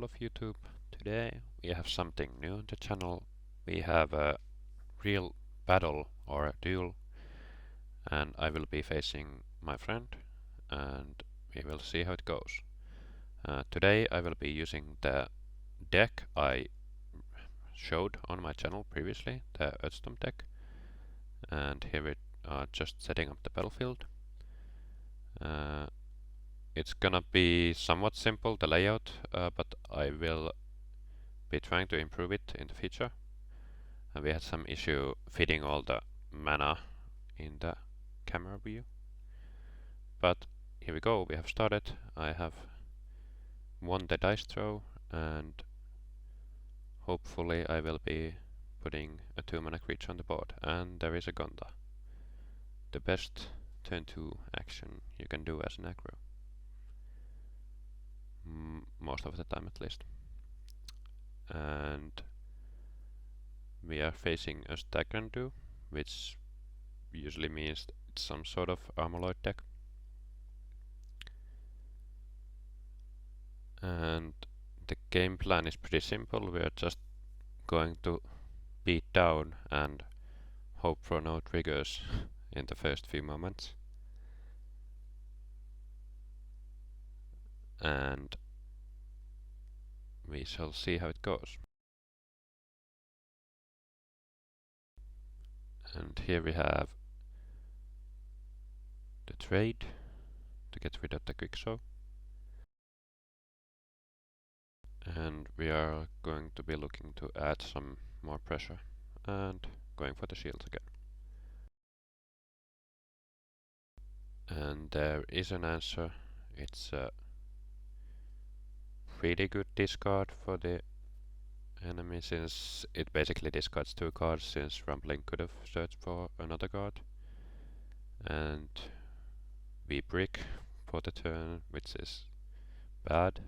of YouTube. Today we have something new on the channel. We have a real battle or a duel, and I will be facing my friend and we will see how it goes. Today I will be using the deck I showed on my channel previously, the Otto deck, and here we are just setting up the battlefield. It's gonna be somewhat simple, the layout, but I will be trying to improve it in the future. And we had some issue fitting all the mana in the camera view. But here we go, we have started. I have won the dice throw, and hopefully I will be putting a 2-mana creature on the board. And there is a Gonda. The best turn 2 action you can do as an aggro. Most of the time at least. And we are facing a StompAggro, which usually means it's some sort of Armaloid deck. And the game plan is pretty simple. We are just going to beat down and hope for no triggers in the first few moments. And we shall see how it goes. And here we have the trade to get rid of the quickshow. And we are going to be looking to add some more pressure and going for the shields again. And there is an answer. It's a pretty good discard for the enemy, since it basically discards 2 cards, since Rumbling could have searched for another card. And we brick for the turn, which is bad.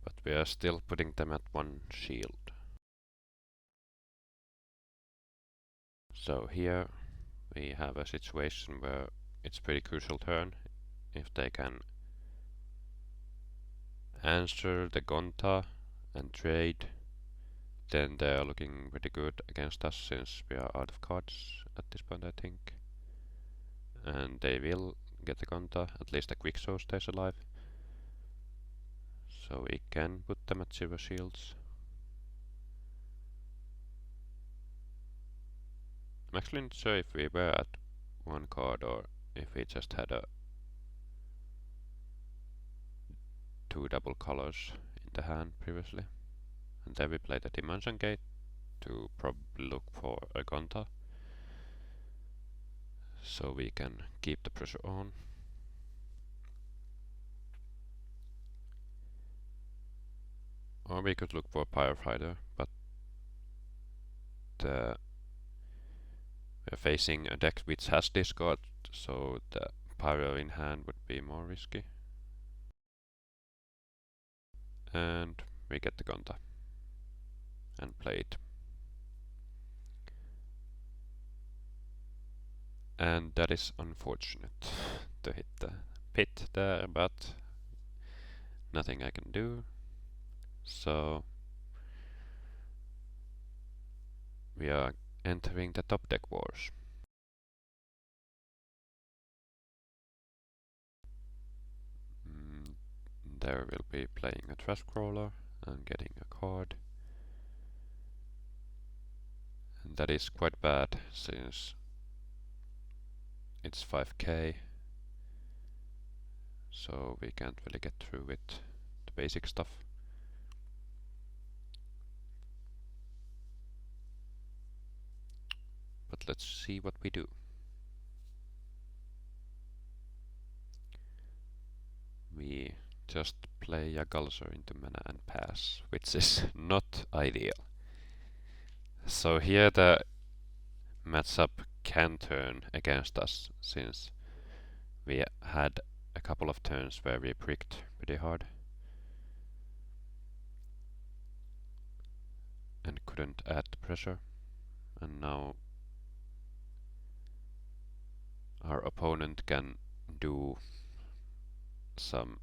But we are still putting them at 1 shield. So here we have a situation where it's pretty crucial turn. If they can answer the Gonta and trade, then they are looking pretty good against us, since we are out of cards at this point, I think. And they will get the Gonta, at least the quickshow stays alive. So we can put them at 0 shields. I'm actually not sure if we were at 1 card or if we just had a 2 double colors in the hand previously. And then we play the Dimension Gate to probably look for a Gonta, so we can keep the pressure on. Or we could look for a Pyrofighter, but we're facing a deck which has discard, so the Pyro in hand would be more risky. And we get the Gonta and play it. And that is unfortunate to hit the pit there, but nothing I can do. So we are entering the top deck wars. There we'll be playing a Trash Crawler and getting a card. And that is quite bad, since it's 5k, so we can't really get through with the basic stuff. But let's see what we do. We just play a Gulser into mana and pass, which is not ideal. So here the matchup can turn against us, since we had a couple of turns where we pricked pretty hard and couldn't add the pressure. And now our opponent can do some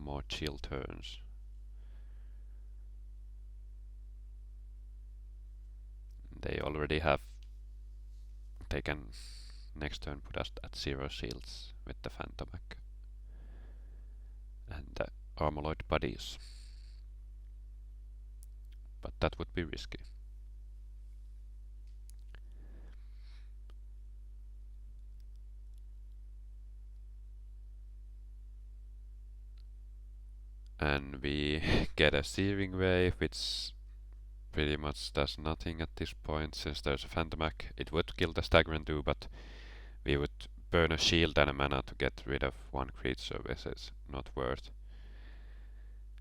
more chill turns. They already have taken next turn put us at 0 shields with the Phantomach and the Armoloid buddies. But that would be risky. And we get a searing wave, which pretty much does nothing at this point, since there's a Phantomach. It would kill the Stagrandu, but we would burn a shield and a mana to get rid of one creature, which is not worth.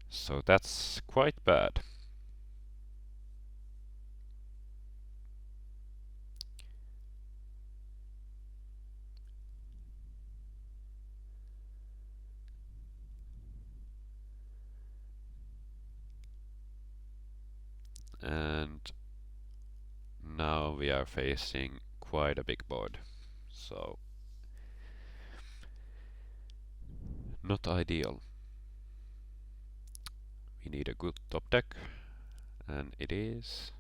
So that's quite bad. And now we are facing quite a big board, so not ideal. We need a good top deck, and it is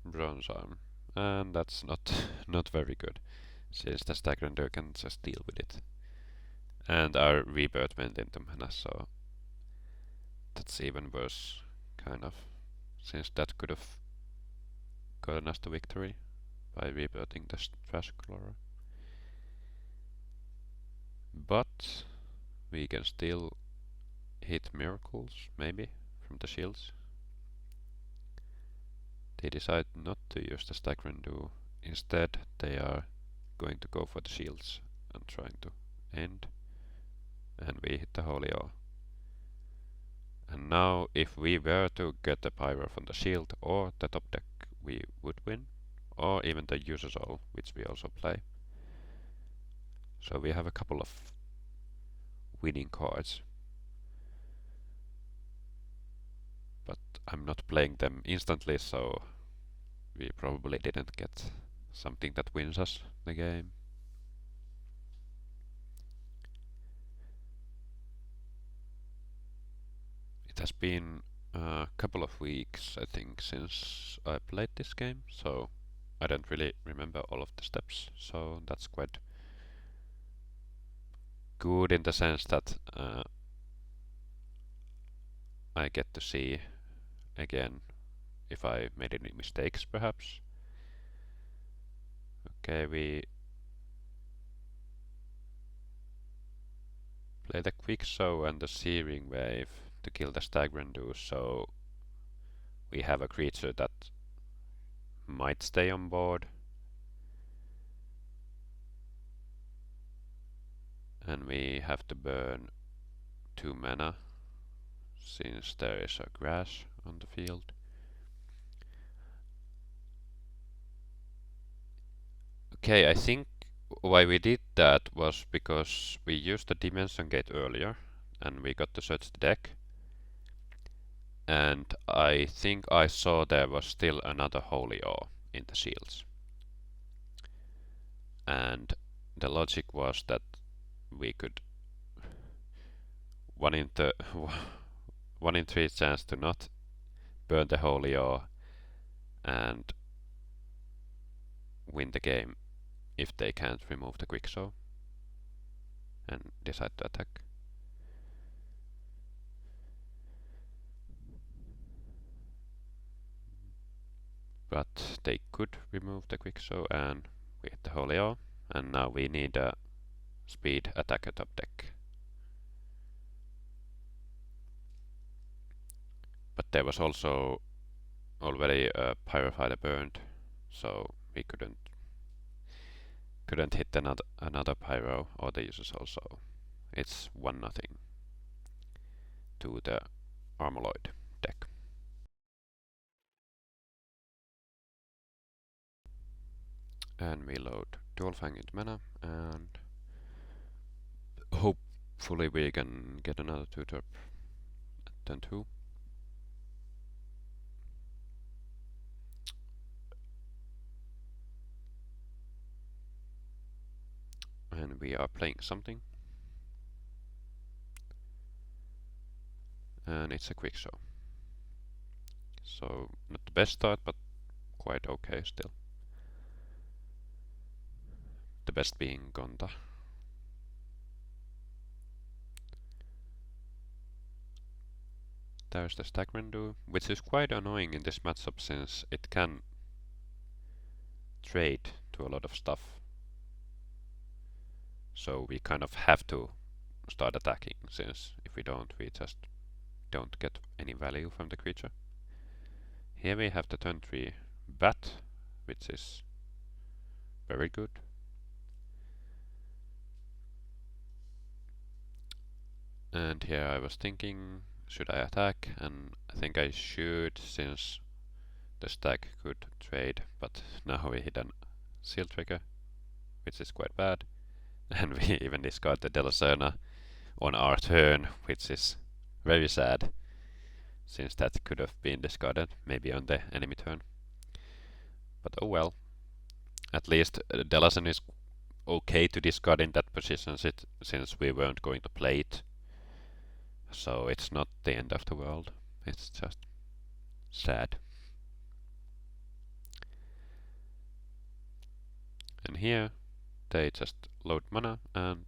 Bronze Arm, and that's not very good, since the Stagger can just deal with it. And our Rebirth went into mana, so that's even worse, kind of, since that could have gotten us the victory by rebirthing the Trash Explorer. But we can still hit miracles, maybe, from the shields. They decide not to use the Stagrandu. Instead, they are going to go for the shields and trying to end. And we hit the Holy Awe. And now, if we were to get the Pyro from the shield or the top deck, we would win. Or even the User's All, which we also play. So we have a couple of winning cards. But I'm not playing them instantly, so we probably didn't get something that wins us the game. It has been a couple of weeks, I think, since I played this game, so I don't really remember all of the steps, so that's quite good in the sense that I get to see again if I made any mistakes, perhaps. Okay, we play the Quick Show and the Searing Wave to kill the Stagrandu, so we have a creature that might stay on board. And we have to burn 2 mana since there is a grass on the field. Okay, I think why we did that was because we used the Dimension Gate earlier and we got to search the deck. And I think I saw there was still another Holy Awe in the shields. And the logic was that we could 1 in 3 chance to not burn the Holy Awe and win the game if they can't remove the Quick Show and decide to attack. But they could remove the Quick Show and we hit the Holy Awe, and now we need a speed attacker top deck. But there was also already a Pyrofighter burned, so we couldn't hit another Pyro or the users also. It's 1-0 to the Armoloid deck. And we load Dual Fang into mana, and hopefully we can get another 2-drop at turn 2. And we are playing something. and it's a quick show. So not the best start, but quite okay still. The best being Gonda. There's the stack Rendu, which is quite annoying in this matchup since it can trade to a lot of stuff. So we kind of have to start attacking, since if we don't, we just don't get any value from the creature. Here we have the turn 3 bat, which is very good. And here I was thinking, should I attack? And I think I should, since the stack could trade, but now we hit a seal trigger, which is quite bad. And we even discard the Delacerna on our turn, which is very sad, since that could have been discarded, maybe on the enemy turn. But oh well. At least Delacerna is okay to discard in that position, since we weren't going to play it. So it's not the end of the world. It's just sad. And here they just load mana and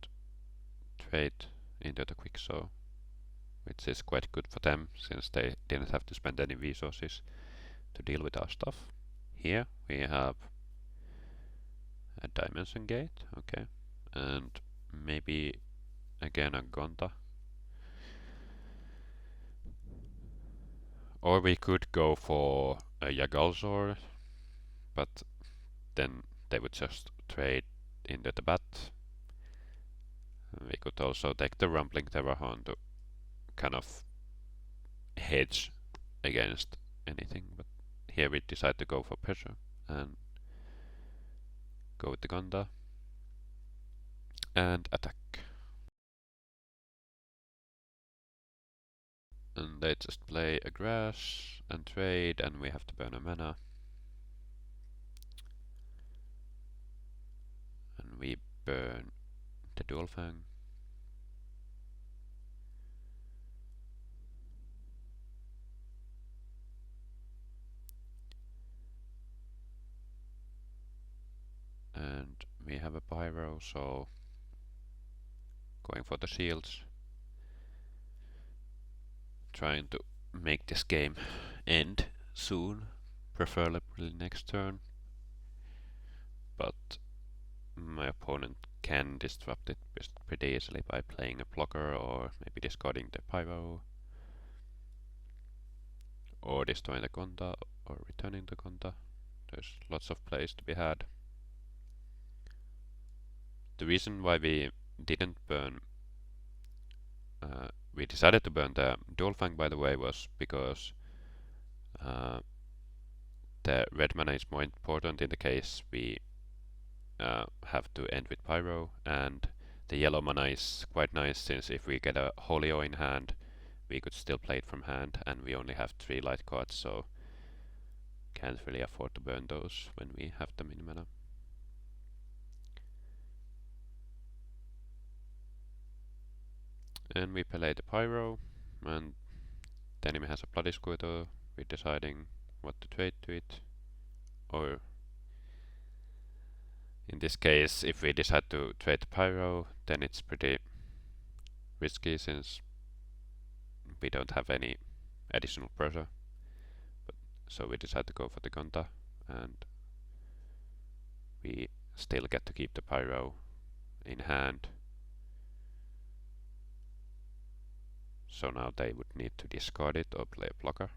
trade into the quick show, which is quite good for them since they didn't have to spend any resources to deal with our stuff. Here we have a dimension gate, okay, and maybe again a Gonta. Or we could go for a Yagalzor, but then they would just trade into the bat. We could also take the Rumbling Terrahorn to kind of hedge against anything, but here we decide to go for pressure and go with the Gonda and attack. And they just play a grass and trade, and we have to burn a mana. And we burn the Duel Fang. And we have a Pyro, so going for the shields. Trying to make this game end soon, preferably next turn. But my opponent can disrupt it pretty easily by playing a blocker or maybe discarding the Pyro, or destroying the Gonda or returning the Gonda. There's lots of plays to be had. The reason why we didn't burn, we decided to burn the Duel Fang, by the way, was because the red mana is more important in the case we have to end with Pyro, and the yellow mana is quite nice since if we get a Holio in hand, we could still play it from hand, and we only have 3 light cards, so can't really afford to burn those when we have them in mana. And we play the Pyro, and the enemy has a Bloody Squirtle. We're deciding what to trade to it, or in this case, if we decide to trade the Pyro, then it's pretty risky since we don't have any additional pressure. So we decide to go for the Gonta, and we still get to keep the Pyro in hand. So now they would need to discard it or play a blocker.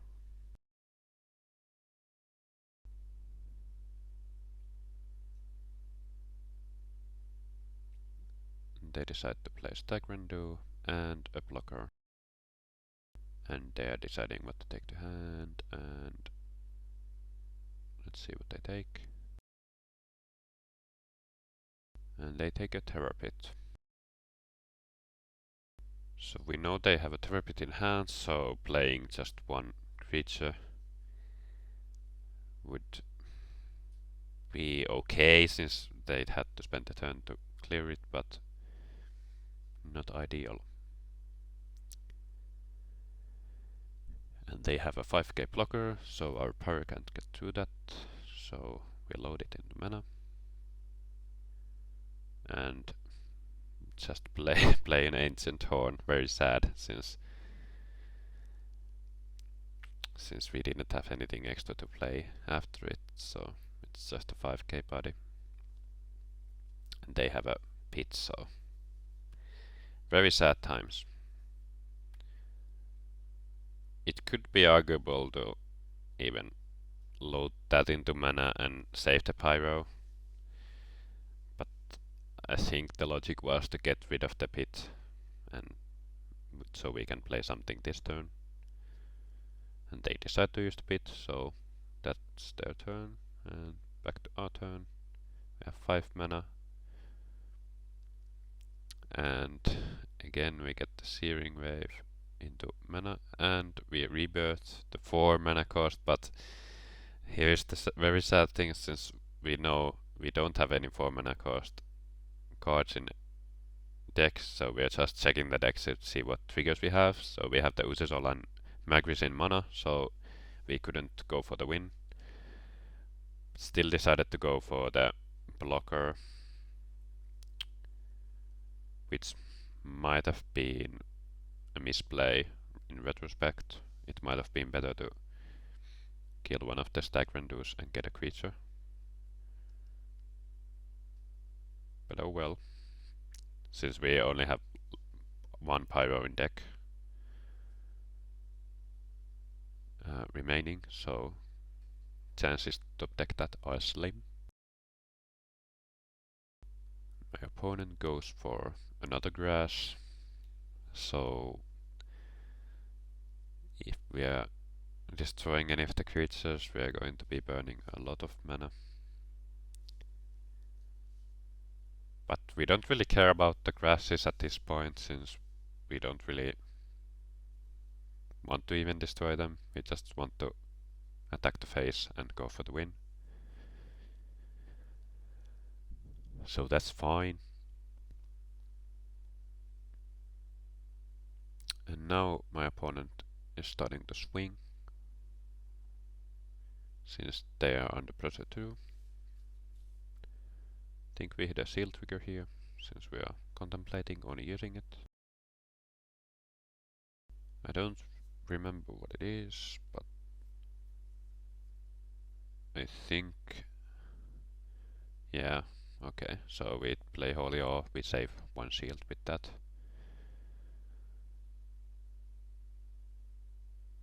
They decide to play Stack Rendu and a blocker. And they are deciding what to take to hand, and let's see what they take. And they take a Terror Pit. So we know they have a Terror Pit in hand, so playing just one creature would be okay since they'd had to spend the turn to clear it, but not ideal. And they have a 5k blocker, so our power can't get through that. So we load it into mana. And just play an Ancient Horn. Very sad, since we didn't have anything extra to play after it. So it's just a 5k body. And they have a pit, so very sad times. It could be arguable to even load that into mana and save the pyro, but I think the logic was to get rid of the pit, and so we can play something this turn. And they decide to use the pit, so that's their turn. And back to our turn. We have 5 mana. And again we get the Searing Wave into mana, and we rebirth the 4 mana cost, but here's the very sad thing, since we know we don't have any 4 mana cost cards in decks, so we are just checking the decks to see what triggers we have. So we have the Uzesol and Magris in mana, so we couldn't go for the win. Still decided to go for the blocker, which might have been a misplay in retrospect. It might have been better to kill one of the Stag Rendus and get a creature. But oh well. Since we only have 1 pyro in deck remaining, so chances to deck that are slim. My opponent goes for another grass, so if we are destroying any of the creatures, we are going to be burning a lot of mana. But we don't really care about the grasses at this point, since we don't really want to even destroy them. We just want to attack the face and go for the win. So that's fine. And now my opponent is starting to swing, since they are under pressure too. Think we hit a seal trigger here, since we are contemplating on using it. I don't remember what it is, but I think, yeah, okay, so we play Holy Awe, we save 1 shield with that.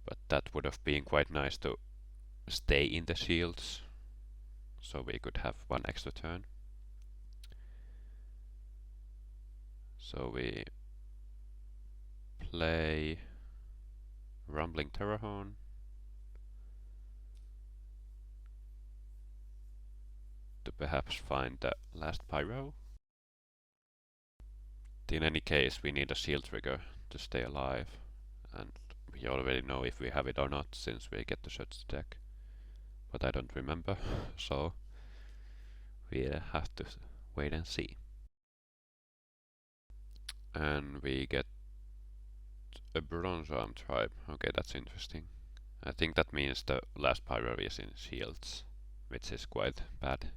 But that would have been quite nice to stay in the shields, so we could have 1 extra turn. So we play Rumbling Terrahorn. To perhaps find the last pyro. In any case, we need a shield trigger to stay alive, and we already know if we have it or not, since we get to search the deck. But I don't remember, so we have to wait and see. And we get a Bronze Arm Tribe. Okay, that's interesting. I think that means the last pyro is in shields, which is quite bad,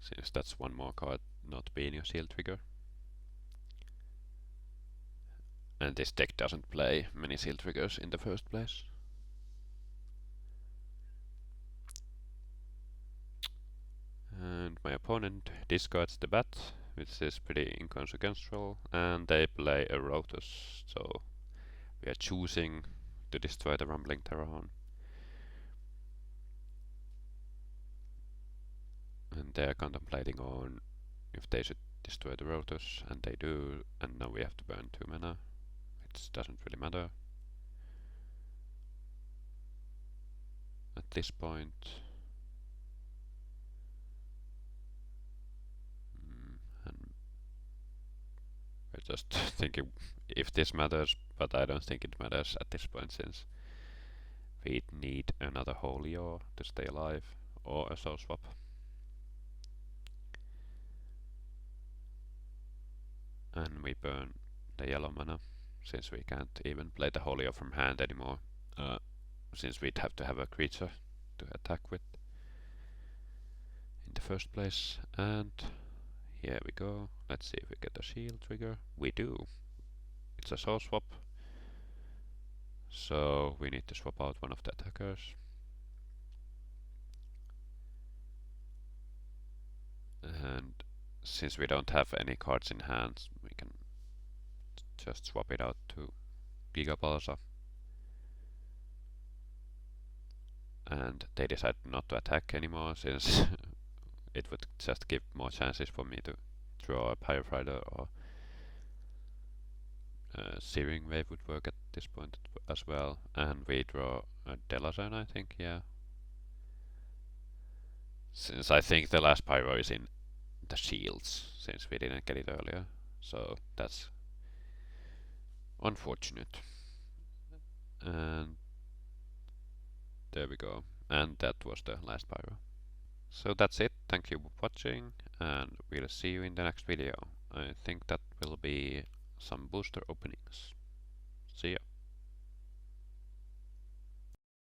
since that's 1 more card not being a shield trigger. And this deck doesn't play many shield triggers in the first place. And my opponent discards the bat, which is pretty inconsequential, and they play a Rotos, so we are choosing to destroy the Rumbling Terrahorn. And they are contemplating on if they should destroy the Rotos, and they do, and now we have to burn 2 mana, which doesn't really matter at this point. And we're just thinking if this matters, but I don't think it matters at this point, since we need another Holy Ore to stay alive, or a Soul Swap. And we burn the yellow mana. since we can't even play the Holio from hand anymore, since we'd have to have a creature to attack with in the first place. And here we go. Let's see if we get a shield trigger. We do. It's a soul swap, so we need to swap out one of the attackers. And since we don't have any cards in hand, we can just swap it out to Gigabalsa. And they decided not to attack anymore, since it would just give more chances for me to draw a Pyrofighter, or Searing Wave would work at this point as well. And we draw a Delazone, I think, yeah. Since I think the last Pyro is in the shields, since we didn't get it earlier. So that's unfortunate. And there we go. And that was the last Pyro. So that's it. Thank you for watching, and we'll see you in the next video. I think that will be some booster openings. See ya.